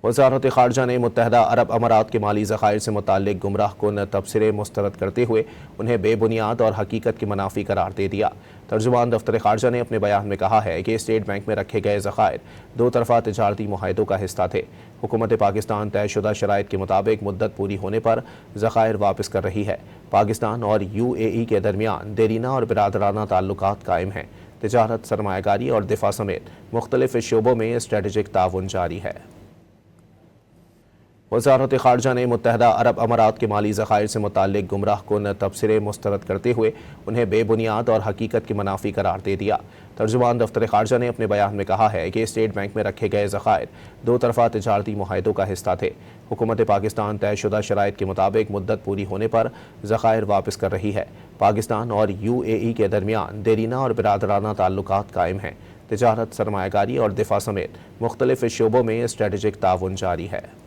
وزارت خارجہ نے متحدہ عرب امارات کے مالی ذخائر سے متعلق گمراہ کن تبصرے مسترد کرتے ہوئے انہیں بے بنیاد اور حقیقت کے منافی قرار دے دیا۔ ترجمان دفتر خارجہ نے اپنے بیان میں کہا ہے کہ اسٹیٹ بینک میں رکھے گئے ذخائر دو طرفہ تجارتی معاہدوں کا حصہ تھے۔ حکومت پاکستان طے شدہ شرائط کے مطابق مدت پوری ہونے پر ذخائر واپس کر رہی ہے۔ پاکستان اور UAE کے درمیان دیرینہ اور برادرانہ تعلقات قائم ہیں۔ تجارت، سرمایہ کاری اور دفاع سمیت مختلف شعبوں میں اسٹریٹجک تعاون جاری ہے۔ وزارت خارجہ نے متحدہ عرب امارات کے مالی ذخائر سے متعلق گمراہ کن تبصرے مسترد کرتے ہوئے انہیں بے بنیاد اور حقیقت کے منافی قرار دے دیا۔ ترجمان دفتر خارجہ نے اپنے بیان میں کہا ہے کہ اسٹیٹ بینک میں رکھے گئے ذخائر دو طرفہ تجارتی معاہدوں کا حصہ تھے۔ حکومت پاکستان طے شدہ شرائط کے مطابق مدت پوری ہونے پر ذخائر واپس کر رہی ہے۔ پاکستان اور UAE کے درمیان دیرینہ اور برادرانہ تعلقات قائم ہیں۔ تجارت، سرمایہ کاری اور دفاع سمیت مختلف شعبوں میں اسٹریٹجک تعاون جاری ہے۔